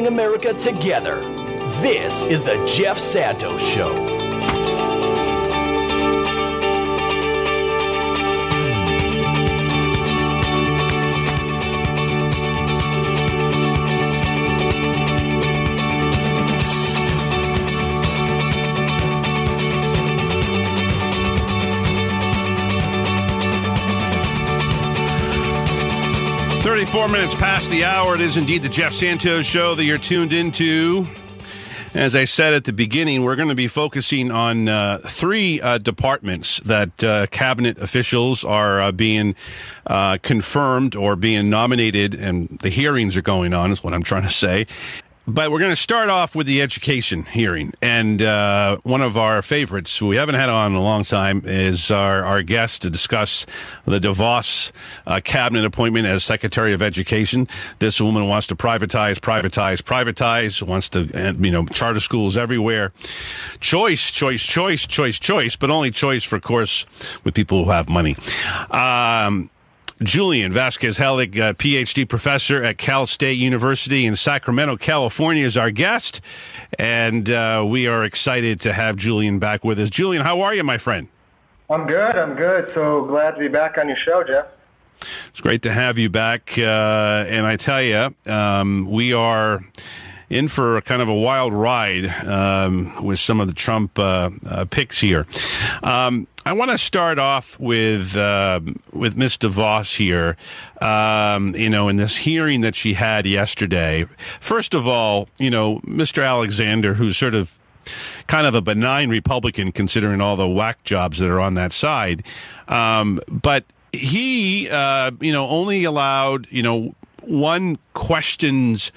bring America together. This is the Jeff Santos Show. Four minutes past the hour. It is indeed the Jeff Santos Show that you're tuned into. As I said at the beginning, we're going to be focusing on three departments that cabinet officials are being confirmed or being nominated, and the hearings are going on, is what I'm trying to say. But we're going to start off with the education hearing. And one of our favorites, who we haven't had on in a long time, is our guest to discuss the DeVos cabinet appointment as Secretary of Education. This woman wants to privatize, wants to, charter schools everywhere. Choice, but only choice for, of course, with people who have money. Julian Vasquez Heilig, PhD professor at Cal State University in Sacramento, California, is our guest, and we are excited to have Julian back with us. Julian, how are you, my friend? I'm good. So glad to be back on your show, Jeff. It's great to have you back, and I tell you, we are in for kind of a wild ride with some of the Trump picks here. I want to start off with Ms. DeVos here, in this hearing that she had yesterday. First of all, Mr. Alexander, who's sort of kind of a benign Republican considering all the whack jobs that are on that side, but he, only allowed, one per senator.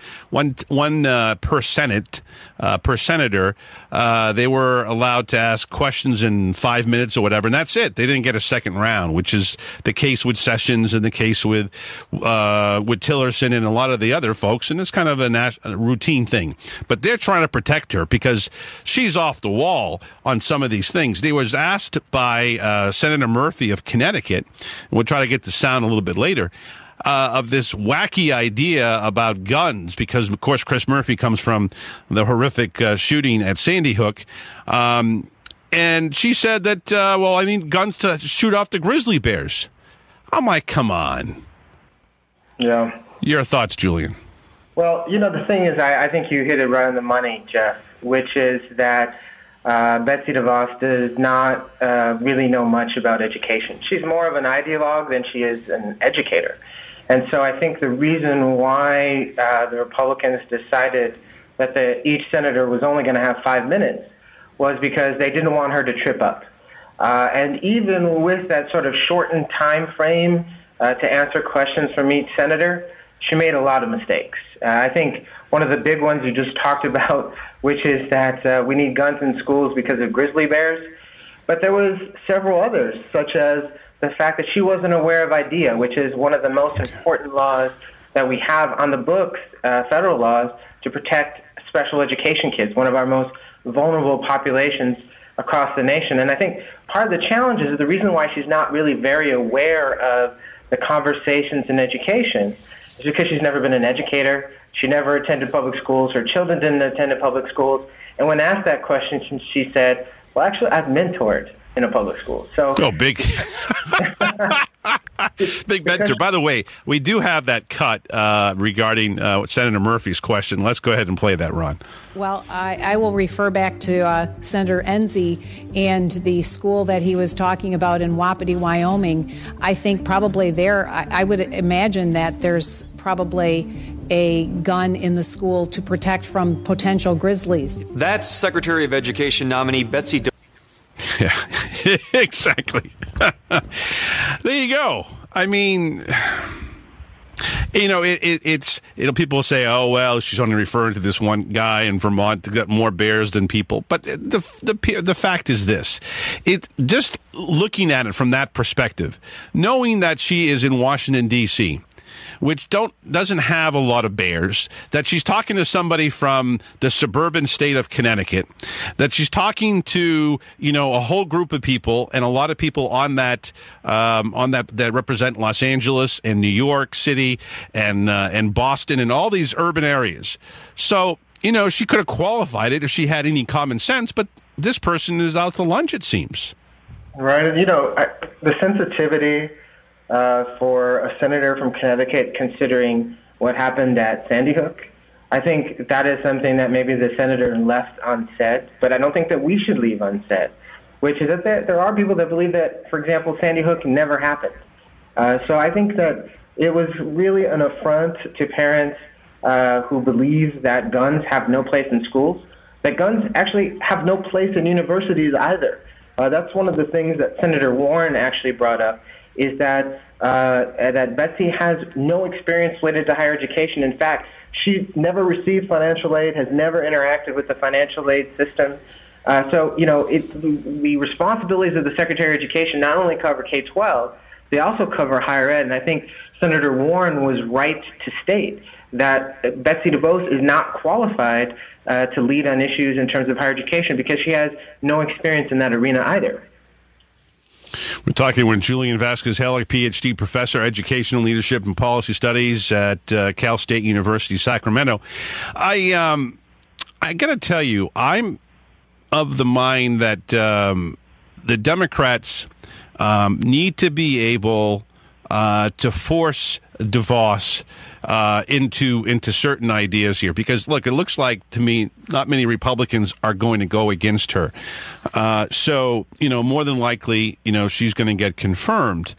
They were allowed to ask questions in 5 minutes or whatever, and that's it. They didn't get a second round, which is the case with Sessions and the case with Tillerson and a lot of the other folks, and it's kind of a routine thing. But they're trying to protect her because she's off the wall on some of these things. They was asked by Senator Murphy of Connecticut, and we'll try to get the sound a little bit later, of this wacky idea about guns, because, of course, Chris Murphy comes from the horrific shooting at Sandy Hook. And she said that, I need guns to shoot off the grizzly bears. I'm like, come on. Yeah. Your thoughts, Julian? Well, the thing is, I think you hit it right on the money, Jeff, which is that Betsy DeVos does not really know much about education. She's more of an ideologue than she is an educator. And so I think the reason why the Republicans decided that each senator was only going to have 5 minutes was because they didn't want her to trip up. And even with that sort of shortened time frame to answer questions from each senator, she made a lot of mistakes. I think one of the big ones you just talked about, which is that we need guns in schools because of grizzly bears. But there was several others, such as the fact that she wasn't aware of IDEA, which is one of the most important laws that we have on the books, federal laws, to protect special education kids, one of our most vulnerable populations across the nation. And I think part of the challenge is the reason why she's not really very aware of the conversations in education is because she's never been an educator. She never attended public schools. Her children didn't attend public schools. And when asked that question, she said, well, actually, I've mentored in a public school. So, big. Big mentor. By the way, we do have that cut regarding Senator Murphy's question. Let's go ahead and play that, Ron. Well, I will refer back to Senator Enzi and the school that he was talking about in Wapiti, Wyoming. I think probably there, I would imagine that there's probably a gun in the school to protect from potential grizzlies. That's Secretary of Education nominee Betsy DeVos. Yeah, exactly. There you go. I mean, it's people say, oh, well, she's only referring to this one guy in Vermont that got more bears than people. But the fact is this. Just looking at it from that perspective, knowing that she is in Washington, D.C., which doesn't have a lot of bears, that she's talking to somebody from the suburban state of Connecticut, that she's talking to, a whole group of people and a lot of people on that that represent Los Angeles and New York City and Boston and all these urban areas. So, she could have qualified it if she had any common sense, but this person is out to lunch, it seems. Right. The sensitivity for a senator from Connecticut considering what happened at Sandy Hook, I think that is something that maybe the senator left unsaid, but I don't think that we should leave unsaid, which is that there are people that believe that, for example, Sandy Hook never happened. So I think that it was really an affront to parents who believe that guns have no place in schools, that guns actually have no place in universities either. That's one of the things that Senator Warren actually brought up, is that Betsy has no experience related to higher education. In fact, she never received financial aid, has never interacted with the financial aid system. So the responsibilities of the Secretary of Education not only cover K-12, they also cover higher ed. And I think Senator Warren was right to state that Betsy DeVos is not qualified to lead on issues in terms of higher education because she has no experience in that arena either. We're talking with Julian Vasquez Heilig, Ph.D. Professor, Educational Leadership and Policy Studies at Cal State University, Sacramento. I got to tell you, I'm of the mind that the Democrats need to be able to force DeVos into certain ideas here, because look, it looks like to me not many Republicans are going to go against her. So more than likely, she's going to get confirmed.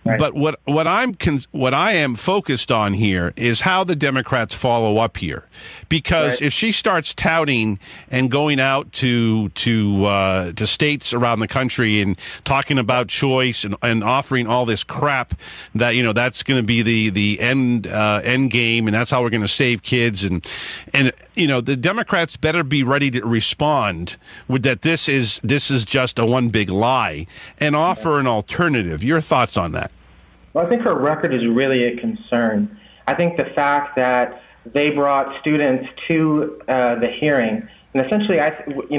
Right. But what I am focused on here is how the Democrats follow up here, because right. If she starts touting and going out to states around the country and talking about choice and offering all this crap that that's going to be the end game and that's how we're going to save kids and the Democrats better be ready to respond with that this is just a one big lie and offer an alternative. Your thoughts on that? Well, I think her record is really a concern. I think the fact that they brought students to the hearing, and essentially,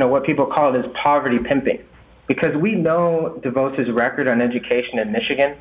what people call it is poverty pimping, because we know DeVos' record on education in Michigan.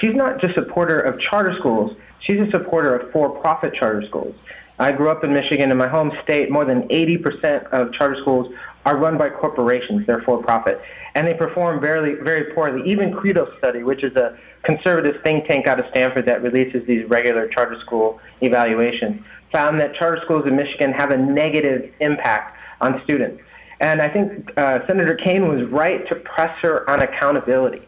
She's not just a supporter of charter schools; she's a supporter of for-profit charter schools. I grew up in Michigan. In my home state, more than 80% of charter schools are run by corporations. They're for-profit, and they perform very, very poorly. Even Credo Study, which is a conservative think tank out of Stanford that releases these regular charter school evaluations, found that charter schools in Michigan have a negative impact on students. And I think Senator Kaine was right to press her on accountability.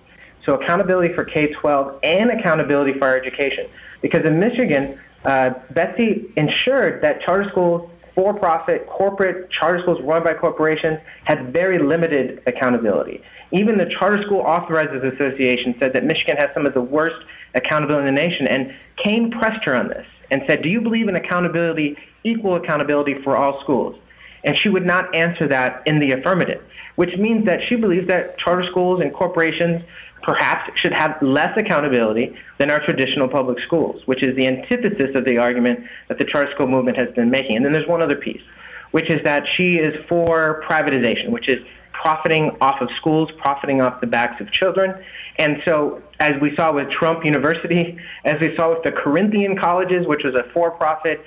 So accountability for K-12 and accountability for higher education. Because in Michigan, Betsy ensured that charter schools, for-profit, corporate charter schools run by corporations had very limited accountability. Even the Charter School Authorizers Association said that Michigan has some of the worst accountability in the nation. And Kaine pressed her on this and said, do you believe in accountability, equal accountability for all schools? And she would not answer that in the affirmative, which means that she believes that charter schools and corporations perhaps should have less accountability than our traditional public schools, which is the antithesis of the argument that the charter school movement has been making. And then there's one other piece, which is that she is for privatization, which is profiting off of schools, profiting off the backs of children. And so, as we saw with Trump University, as we saw with the Corinthian colleges, which was a for-profit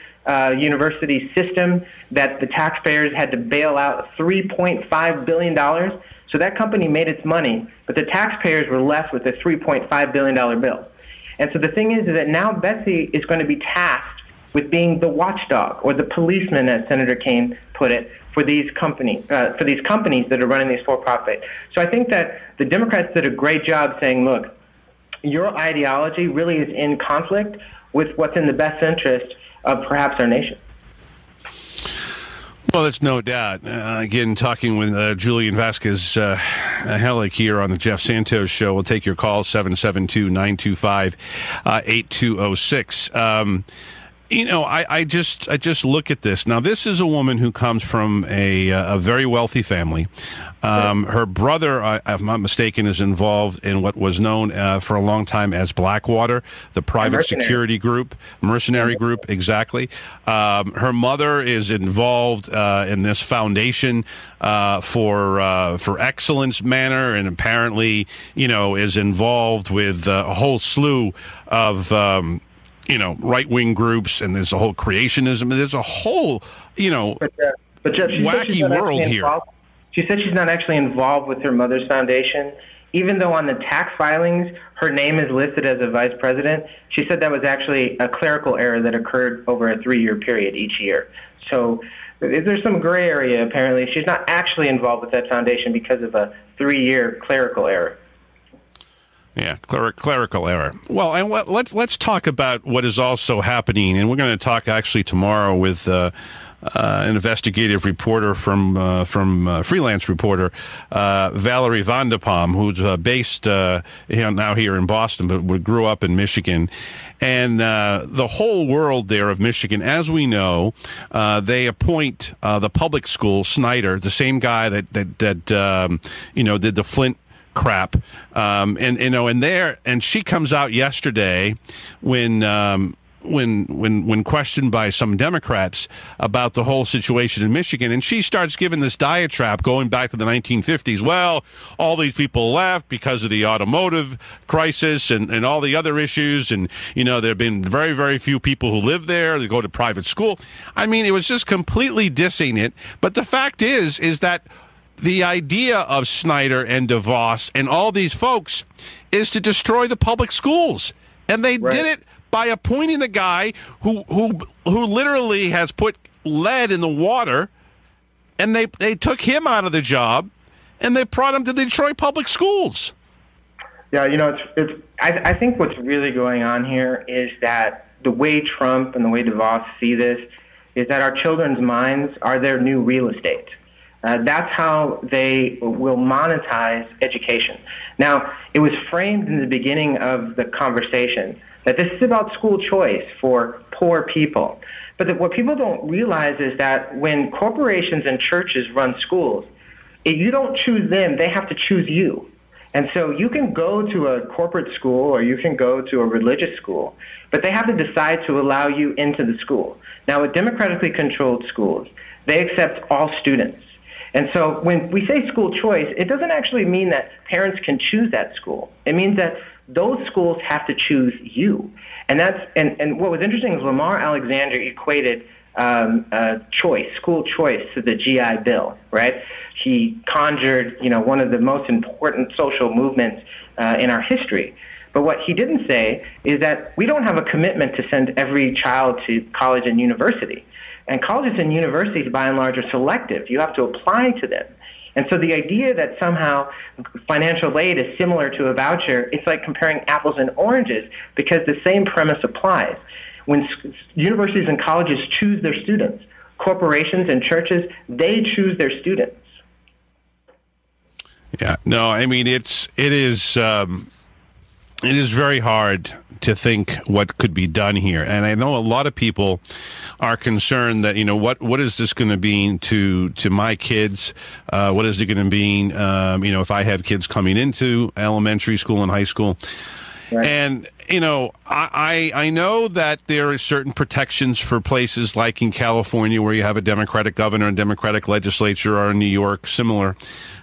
university system that the taxpayers had to bail out $3.5 billion. So that company made its money, but the taxpayers were left with a $3.5 billion bill. And so the thing is that now Betsy is going to be tasked with being the watchdog or the policeman, as Senator Kaine put it, for these companies that are running these for-profit. So I think that the Democrats did a great job saying, look, your ideology really is in conflict with what's in the best interest of perhaps our nation. Well, there's no doubt. Again, talking with Julian Vasquez Heilig here on the Jeff Santos Show. We'll take your call, 772-925-8206. I just look at this. Now, this is a woman who comes from a very wealthy family. Her brother, if I'm not mistaken, is involved in what was known for a long time as Blackwater, the private security group, mercenary group, exactly. Her mother is involved in this foundation for excellence manor, and apparently, is involved with a whole slew of right-wing groups, and there's a whole creationism. There's a whole, but Jeff, wacky world here. She said she's not actually involved with her mother's foundation, even though on the tax filings her name is listed as a vice president. She said that was actually a clerical error that occurred over a 3-year period each year. So there's some gray area, apparently. She's not actually involved with that foundation because of a 3-year clerical error. Yeah, clerical error. Well, and let's talk about what is also happening, and we're going to talk actually tomorrow with an investigative reporter from freelance reporter Valerie Vandepalm, who's based now here in Boston, but grew up in Michigan. And the whole world there of Michigan, as we know, they appoint the public school Snyder, the same guy that did the Flint crap, and she comes out yesterday when questioned by some Democrats about the whole situation in Michigan, and she starts giving this diatribe going back to the 1950s. Well, all these people left because of the automotive crisis and all the other issues, and there have been very, very few people who live there. They go to private school. I mean, it was just completely dissing it. But the fact is that the idea of Snyder and DeVos and all these folks is to destroy the public schools. And they did it by appointing the guy who literally has put lead in the water, and they took him out of the job, and they brought him to the Detroit public schools. Yeah, I think what's really going on here is that the way Trump and the way DeVos see this is that our children's minds are their new real estate. That's how they will monetize education. Now, it was framed in the beginning of the conversation that this is about school choice for poor people. But what people don't realize is that when corporations and churches run schools, if you don't choose them, they have to choose you. And so you can go to a corporate school or you can go to a religious school, but they have to decide to allow you into the school. Now, with democratically controlled schools, they accept all students. And so when we say school choice, it doesn't actually mean that parents can choose that school. It means that those schools have to choose you. And what was interesting is Lamar Alexander equated school choice to the GI Bill, right? He conjured, one of the most important social movements in our history. But what he didn't say is that we don't have a commitment to send every child to college and university. And colleges and universities, by and large, are selective. You have to apply to them. And so the idea that somehow financial aid is similar to a voucher, it's like comparing apples and oranges, because the same premise applies. When universities and colleges choose their students, corporations and churches, they choose their students. Yeah, no, I mean, it is very hard to think what could be done here. And I know a lot of people are concerned that, what is this going to mean to my kids? What is it going to mean, if I have kids coming into elementary school and high school? Right. And, I know that there are certain protections for places like in California where you have a Democratic governor and Democratic legislature, or in New York, similar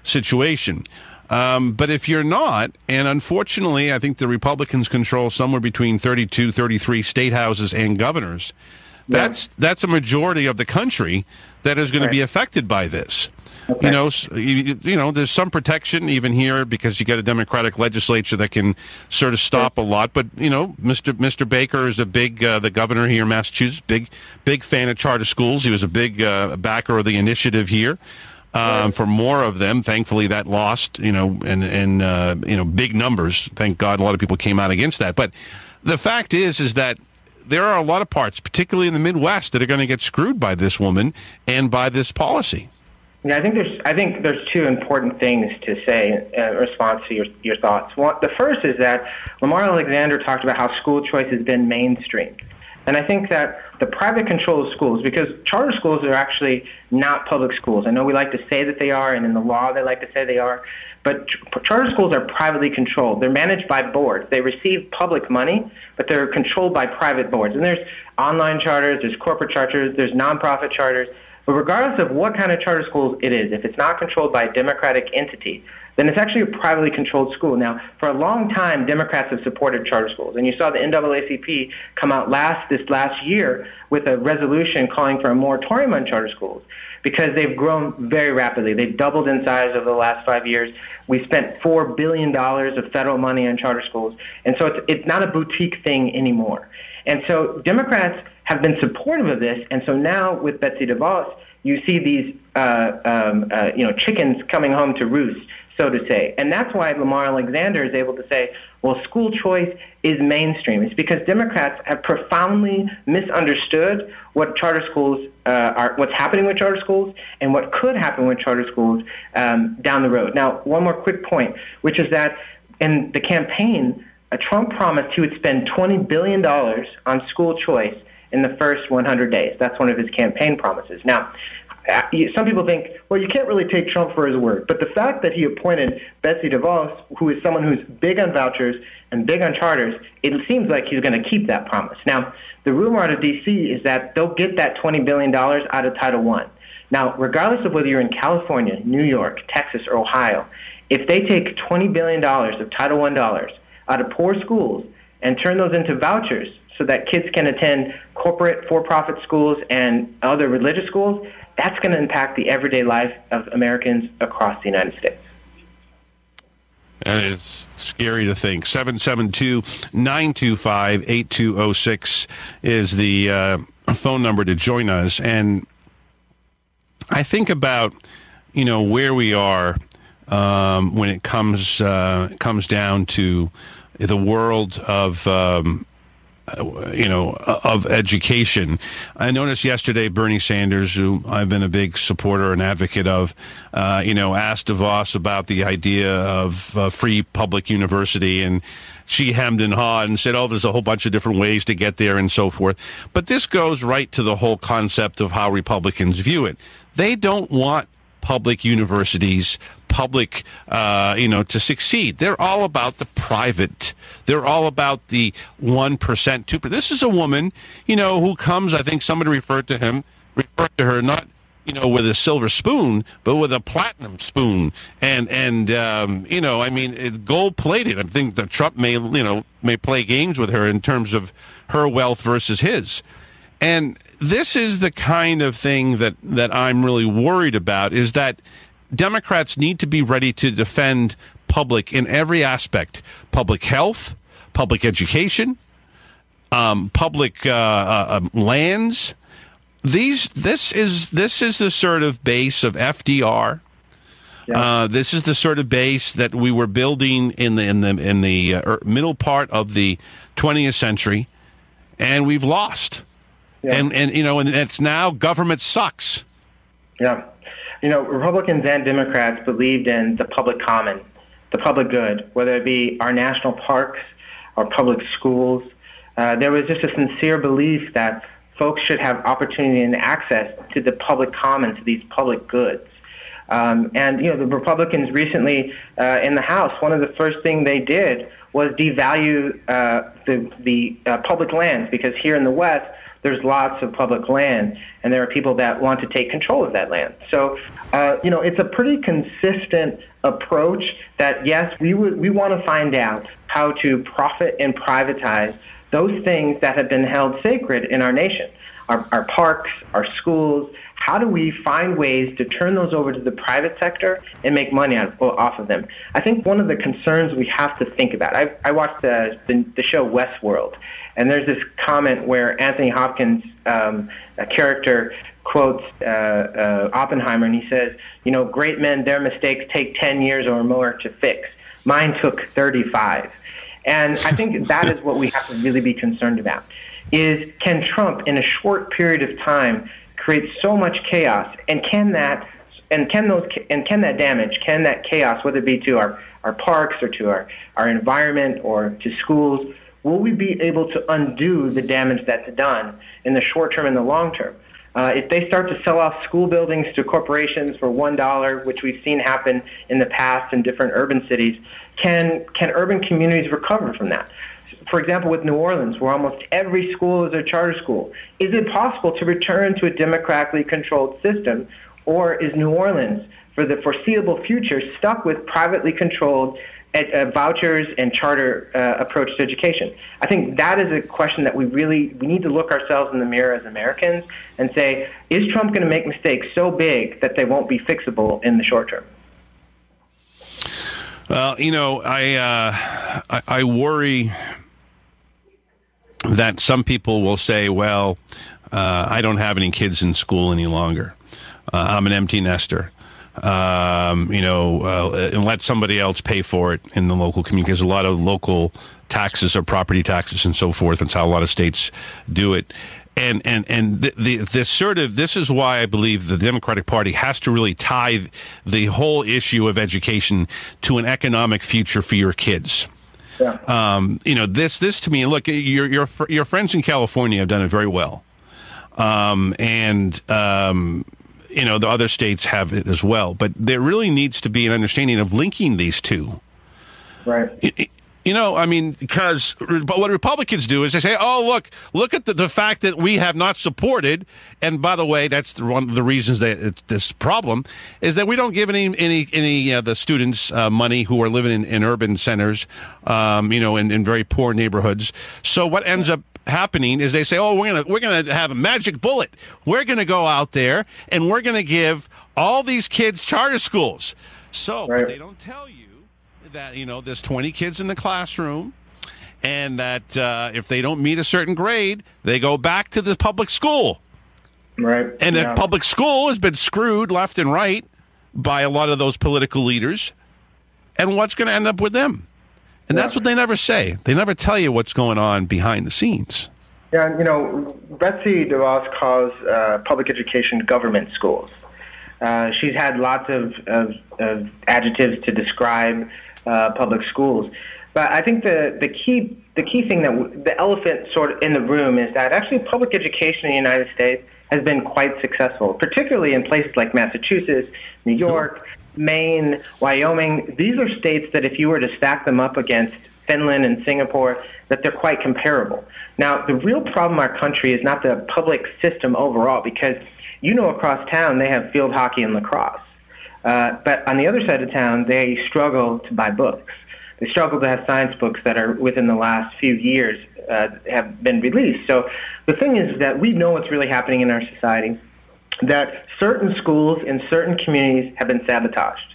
situation. But if you're not, and unfortunately, I think the Republicans control somewhere between 32, 33 state houses and governors, that's a majority of the country that is going to be affected by this. Okay. There's some protection even here because you get a Democratic legislature that can sort of stop a lot. But, Mr. Baker is the governor here in Massachusetts, big fan of charter schools. He was a big backer of the initiative here. For more of them. Thankfully, that lost, in big numbers. Thank God a lot of people came out against that. But the fact is that there are a lot of parts, particularly in the Midwest, that are going to get screwed by this woman and by this policy. Yeah, I think there's two important things to say in response to your thoughts. One, the first is that Lamar Alexander talked about how school choice has been mainstreamed. And I think that the private control of schools, because charter schools are actually not public schools. I know we like to say that they are, and in the law they like to say they are, but charter schools are privately controlled. They're managed by boards. They receive public money, but they're controlled by private boards. And there's online charters, there's corporate charters, there's nonprofit charters. But regardless of what kind of charter schools it is, if it's not controlled by a democratic entity, then it's actually a privately controlled school. Now, for a long time, Democrats have supported charter schools. And you saw the NAACP come out this last year with a resolution calling for a moratorium on charter schools because they've grown very rapidly. They've doubled in size over the last 5 years. We spent $4 billion of federal money on charter schools. And so it's not a boutique thing anymore. And so Democrats have been supportive of this. And so now with Betsy DeVos, you see these chickens coming home to roost, so to say. And that's why Lamar Alexander is able to say, well, school choice is mainstream. It's because Democrats have profoundly misunderstood what charter schools what's happening with charter schools and what could happen with charter schools down the road. Now, one more quick point, which is that in the campaign, Trump promised he would spend $20 billion on school choice in the first 100 days. That's one of his campaign promises. Now, some people think, well, you can't really take Trump for his word. But the fact that he appointed Betsy DeVos, who is someone who's big on vouchers and big on charters, it seems like he's going to keep that promise. Now, the rumor out of D.C. is that they'll get that $20 billion out of Title I. Now, regardless of whether you're in California, New York, Texas, or Ohio, if they take $20 billion of Title I dollars out of poor schools and turn those into vouchers so that kids can attend corporate for-profit schools and other religious schools, that's going to impact the everyday life of Americans across the United States. And it's scary to think. 772-925-8206 is the phone number to join us. And I think about, where we are when it comes down to the world of of education. I noticed yesterday Bernie Sanders, who I've been a big supporter and advocate of, asked DeVos about the idea of free public university, and she hemmed and hawed and said, there's a whole bunch of different ways to get there and so forth. But this goes right to the whole concept of how Republicans view it. They don't want public universities, public, to succeed. They're all about the private. They're all about the 1%, 2%. This is a woman, who comes, I think somebody referred to her not, with a silver spoon, but with a platinum spoon. And gold-plated. I think that Trump may play games with her in terms of her wealth versus his. And this is the kind of thing that I'm really worried about, is that Democrats need to be ready to defend public in every aspect: public health, public education, public lands. This is the sort of base of FDR. Yeah. This is the sort of base that we were building in the middle part of the 20th century, and we've lost. Yeah. And it's now government sucks. Yeah. Republicans and Democrats believed in the public common, the public good, whether it be our national parks, our public schools. There was just a sincere belief that folks should have opportunity and access to the public common, to these public goods. The Republicans recently in the House, one of the first things they did was devalue the public lands, because here in the West, there's lots of public land, and there are people that want to take control of that land. So, it's a pretty consistent approach that, yes, we want to find out how to profit and privatize those things that have been held sacred in our nation, our parks, our schools. How do we find ways to turn those over to the private sector and make money off of them? I think one of the concerns we have to think about, I watched the show Westworld, and there's this comment where Anthony Hopkins, a character, quotes Oppenheimer, and he says, great men, their mistakes take 10 years or more to fix. Mine took 35. And I think that is what we have to really be concerned about, is can Trump, in a short period of time, create so much chaos, and can that chaos, whether it be to our parks or to our environment or to schools, will we be able to undo the damage that's done in the short term and the long term? If they start to sell off school buildings to corporations for $1, which we've seen happen in the past in different urban cities, can urban communities recover from that? For example, with New Orleans, where almost every school is a charter school, is it possible to return to a democratically controlled system, or is New Orleans, for the foreseeable future, stuck with privately controlled vouchers and charter approach to education? I think that is a question that we need to look ourselves in the mirror as Americans and say, is Trump going to make mistakes so big that they won't be fixable in the short term? Well, I worry that some people will say, well, I don't have any kids in school any longer. I'm an empty nester. And let somebody else pay for it in the local community, because a lot of local taxes are property taxes and so forth. That's how a lot of states do it. And this is why I believe the Democratic Party has to really tie the whole issue of education to an economic future for your kids. Yeah. This to me, look, your friends in California have done it very well. The other states have it as well. But there really needs to be an understanding of linking these two. Right. Because what Republicans do is they say, oh, look at the fact that we have not supported. And by the way, that's one of the reasons that this problem is that we don't give any the students money who are living in urban centers, in very poor neighborhoods. So what ends up happening is they say, oh, we're gonna have a magic bullet. We're gonna go out there and we're gonna give all these kids charter schools. So right. But they don't tell you that there's 20 kids in the classroom, and that if they don't meet a certain grade, they go back to the public school. Right. And the public school has been screwed left and right by a lot of those political leaders. And what's going to end up with them? And that's what they never say. They never tell you what's going on behind the scenes. Yeah, Betsy DeVos calls public education government schools. She's had lots of adjectives to describe public schools. But I think the key thing, that the elephant sort of in the room, is that actually public education in the United States has been quite successful, particularly in places like Massachusetts, New York, Maine, Wyoming. These are states that if you were to stack them up against Finland and Singapore, that they're quite comparable. Now, the real problem in our country is not the public system overall, because across town they have field hockey and lacrosse. But on the other side of town, they struggle to buy books. They struggle to have science books that are within the last few years have been released. So the thing is that we know what's really happening in our society, that certain schools in certain communities have been sabotaged,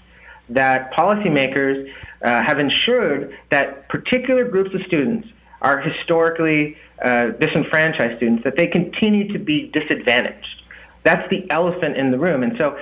that policymakers have ensured that particular groups of students are historically disenfranchised students, that they continue to be disadvantaged. That's the elephant in the room. And so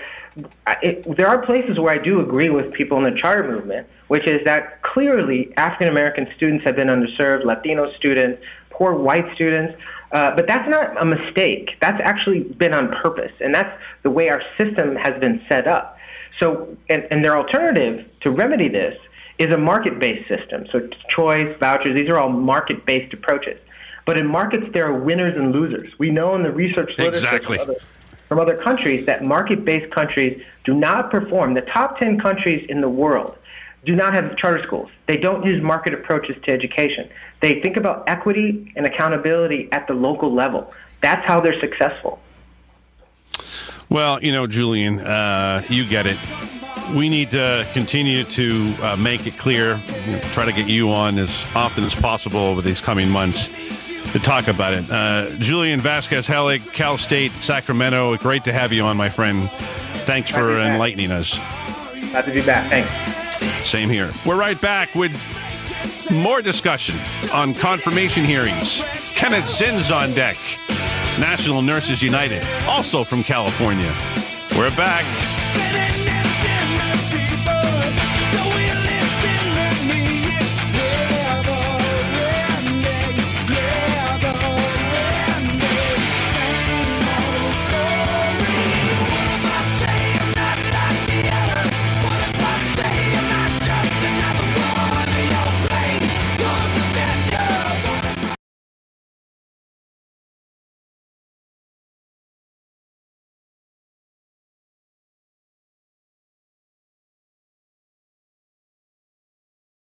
there are places where I do agree with people in the charter movement, which is that clearly African-American students have been underserved, Latino students, poor white students, but that's not a mistake. That's actually been on purpose, and that's the way our system has been set up. So, and their alternative to remedy this is a market-based system. So choice, vouchers, these are all market-based approaches. But in markets, there are winners and losers. We know in the research literature from other countries that market-based countries do not perform. The top 10 countries in the world do not have charter schools. They don't use market approaches to education. They think about equity and accountability at the local level. That's how they're successful. Well, Julian, you get it. We need to continue to make it clear, try to get you on as often as possible over these coming months to talk about it. Julian Vasquez Heilig, Cal State, Sacramento. Great to have you on, my friend. Thanks for enlightening us. Glad to be back. Thanks. Same here. We're right back with more discussion on confirmation hearings. Kenneth Zinn's on deck. National Nurses United, also from California. We're back.